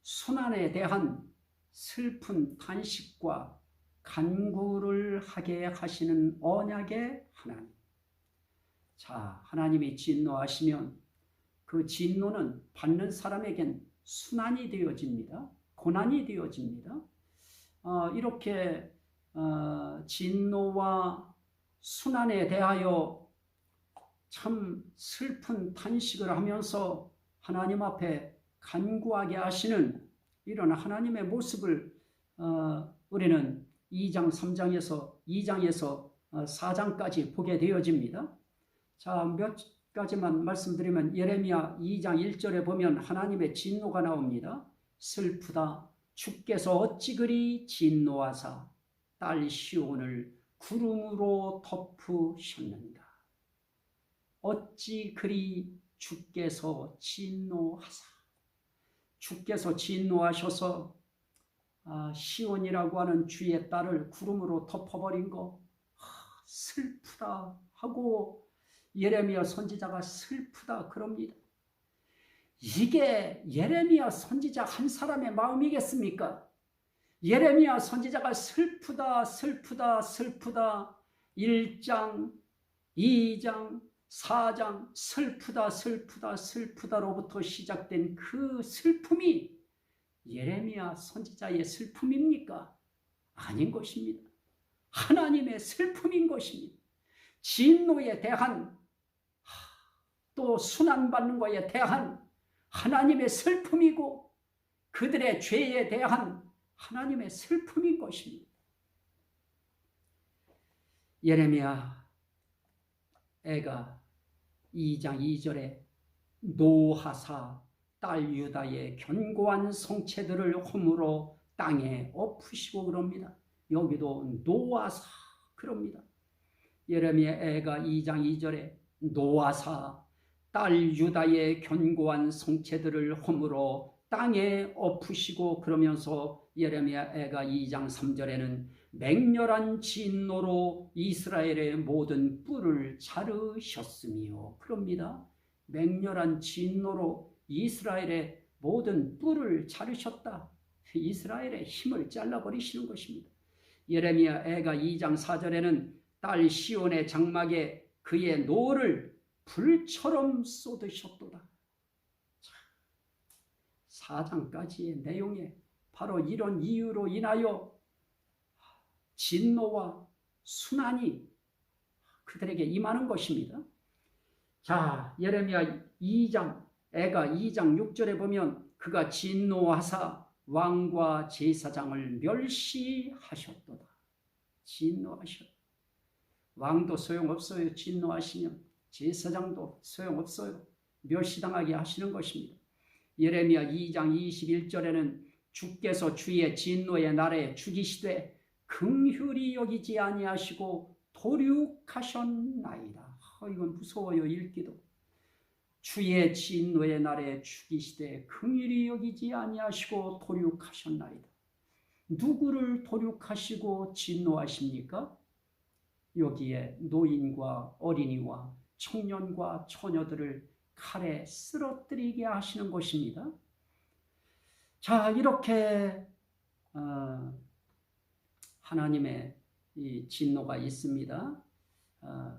순환에 대한 슬픈 탄식과 간구를 하게 하시는 언약의 하나님. 자, 하나님이 진노하시면 그 진노는 받는 사람에겐 순환이 되어집니다. 고난이 되어집니다. 이렇게 진노와 순환에 대하여 참 슬픈 탄식을 하면서 하나님 앞에 간구하게 하시는 이런 하나님의 모습을 우리는 2장, 3장에서 2장에서 4장까지 보게 되어집니다. 자, 몇 가지만 말씀드리면 예레미야 2장 1절에 보면 하나님의 진노가 나옵니다. 슬프다. 주께서 어찌 그리 진노하사 딸 시온을 구름으로 덮으셨는가. 어찌 그리 주께서 진노하사. 주께서 진노하셔서 시온이라고 하는 주의 딸을 구름으로 덮어버린 거 슬프다 하고 예레미야 선지자가 슬프다 그럽니다. 이게 예레미야 선지자 한 사람의 마음이겠습니까? 예레미야 선지자가 슬프다 1장, 2장, 4장 슬프다로부터 시작된 그 슬픔이 예레미야 선지자의 슬픔입니까? 아닌 것입니다. 하나님의 슬픔인 것입니다. 진노에 대한 또 순환받는 것에 대한 하나님의 슬픔이고 그들의 죄에 대한 하나님의 슬픔인 것입니다. 예레미야 애가 2장 2절에 노하사 딸 유다의 견고한 성체들을 홈으로 땅에 엎으시고 그럽니다. 여기도 노하사 그럽니다. 예레미야 애가 2장 2절에 노하사 딸 유다의 견고한 성체들을 홈으로 땅에 엎으시고 그러면서 예레미야 애가 2장 3절에는 맹렬한 진노로 이스라엘의 모든 뿔을 자르셨으며 그럽니다. 맹렬한 진노로 이스라엘의 모든 뿔을 자르셨다. 이스라엘의 힘을 잘라버리시는 것입니다. 예레미야 애가 2장 4절에는 딸 시온의 장막에 그의 노를 불처럼 쏟으셨도다. 4장까지의 내용에 바로 이런 이유로 인하여 진노와 순환이 그들에게 임하는 것입니다. 자, 예레미야 2장, 애가 2장 6절에 보면 그가 진노하사 왕과 제사장을 멸시하셨도다. 진노하셨다. 왕도 소용없어요. 진노하시면 제사장도 소용없어요. 멸시당하게 하시는 것입니다. 예레미야 2장 21절에는 주께서 주의 진노의 날에 죽이시되 긍휼히 여기지 아니하시고 도륙하셨나이다. 이건 무서워요. 읽기도. 주의 진노의 날에 죽이시되 긍휼히 여기지 아니하시고 도륙하셨나이다. 누구를 도륙하시고 진노하십니까? 여기에 노인과 어린이와 청년과 처녀들을 칼에 쓰러뜨리게 하시는 것입니다. 자, 이렇게 하나님의 이 진노가 있습니다.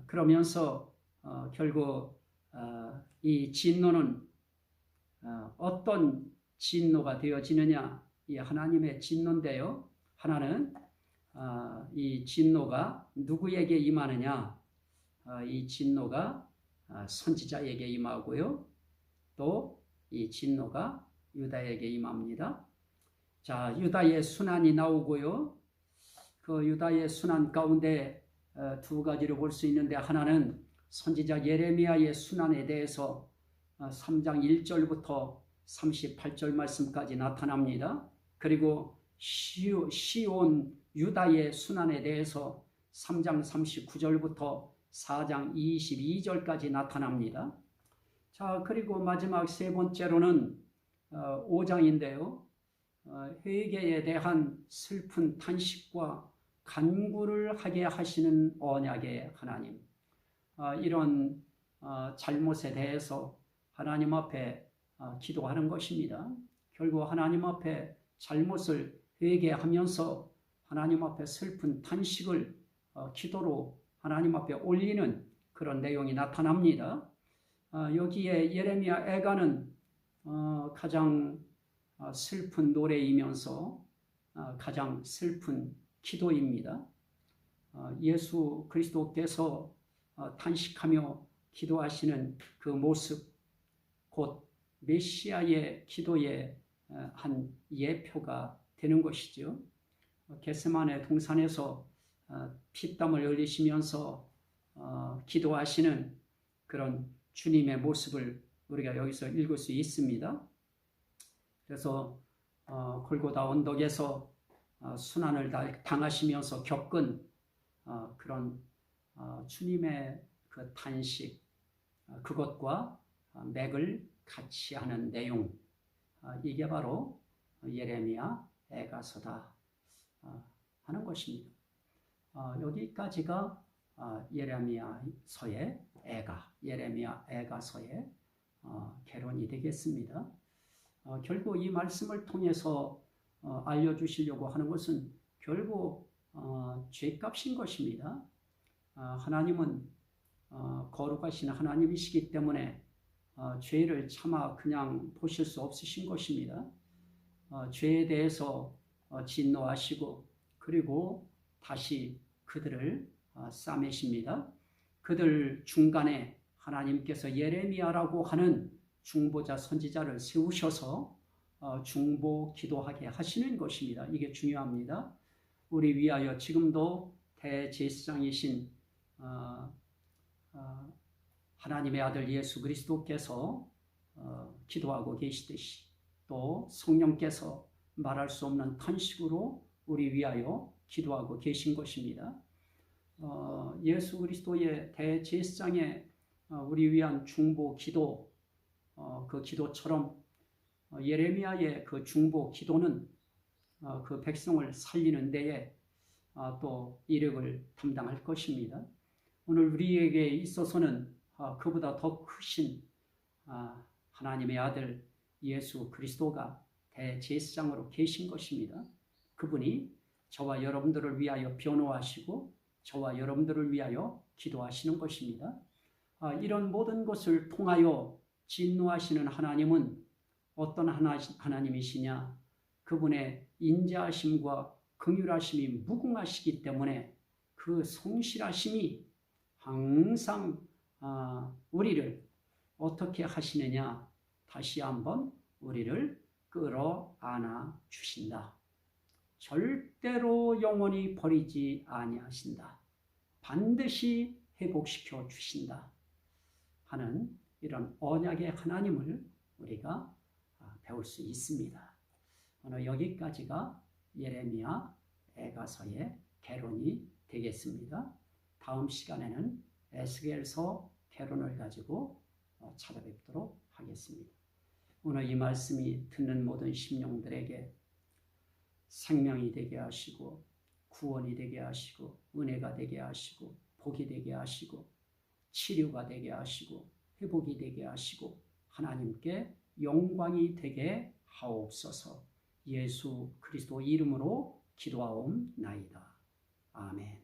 그러면서 결국 이 진노는 어떤 진노가 되어지느냐? 이 하나님의 진노인데요. 하나는 이 진노가 누구에게 임하느냐? 이 진노가 선지자에게 임하고요. 또 이 진노가 유다에게 임합니다. 자, 유다의 순환이 나오고요. 그 유다의 순환 가운데 두 가지를 볼 수 있는데 하나는 선지자 예레미야의 순환에 대해서 3장 1절부터 38절 말씀까지 나타납니다. 그리고 시온 유다의 순환에 대해서 3장 39절부터 4장 22절까지 나타납니다. 자, 그리고 마지막 세 번째로는 5장인데요. 회개에 대한 슬픈 탄식과 간구를 하게 하시는 언약의 하나님. 이런 잘못에 대해서 하나님 앞에 기도하는 것입니다. 결국 하나님 앞에 잘못을 회개하면서 하나님 앞에 슬픈 탄식을 기도로 하나님 앞에 올리는 그런 내용이 나타납니다. 여기에 예레미야 애가는 가장 슬픈 노래이면서 가장 슬픈 기도입니다. 예수 그리스도께서 탄식하며 기도하시는 그 모습, 곧 메시아의 기도의 한 예표가 되는 것이죠. 겟세마네 동산에서 피땀을 흘리시면서 기도하시는 그런 주님의 모습을 우리가 여기서 읽을 수 있습니다. 그래서 골고다 언덕에서 순환을 당하시면서 겪은 그런 주님의 그 탄식, 그것과 맥을 같이 하는 내용, 이게 바로 예레미야 애가서다 하는 것입니다. 여기까지가 예레미야서의 예레미야 애가서의 개론이 되겠습니다. 결국 이 말씀을 통해서 알려주시려고 하는 것은 결국 죄값인 것입니다. 하나님은 거룩하신 하나님이시기 때문에 죄를 차마 그냥 보실 수 없으신 것입니다. 죄에 대해서 진노하시고 그리고 다시 그들을 싸매십니다. 그들 중간에 하나님께서 예레미야라고 하는 중보자 선지자를 세우셔서 중보 기도하게 하시는 것입니다. 이게 중요합니다. 우리 위하여 지금도 대제사장이신 하나님의 아들 예수 그리스도께서 기도하고 계시듯이 또 성령께서 말할 수 없는 탄식으로 우리 위하여 기도하고 계신 것입니다. 예수 그리스도의 대제사장의 우리 위한 중보 기도, 그 기도처럼 예레미야의 그 중보 기도는 그 백성을 살리는 데에 또 이력을 담당할 것입니다. 오늘 우리에게 있어서는 그보다 더 크신 하나님의 아들 예수 그리스도가 대제사장으로 계신 것입니다. 그분이 저와 여러분들을 위하여 변호하시고 저와 여러분들을 위하여 기도하시는 것입니다. 이런 모든 것을 통하여 진노하시는 하나님은 어떤 하나님이시냐? 그분의 인자하심과 긍휼하심이 무궁하시기 때문에 그 성실하심이 항상 우리를 어떻게 하시느냐? 다시 한번 우리를 끌어안아 주신다. 절대로 영원히 버리지 아니하신다. 반드시 회복시켜 주신다 하는 이런 언약의 하나님을 우리가 배울 수 있습니다. 오늘 여기까지가 예레미야 애가서의 개론이 되겠습니다. 다음 시간에는 에스겔서 개론을 가지고 찾아뵙도록 하겠습니다. 오늘 이 말씀이 듣는 모든 심령들에게 생명이 되게 하시고 구원이 되게 하시고 은혜가 되게 하시고 복이 되게 하시고 치료가 되게 하시고 회복이 되게 하시고 하나님께 영광이 되게 하옵소서. 예수 그리스도 이름으로 기도하옵나이다. 아멘.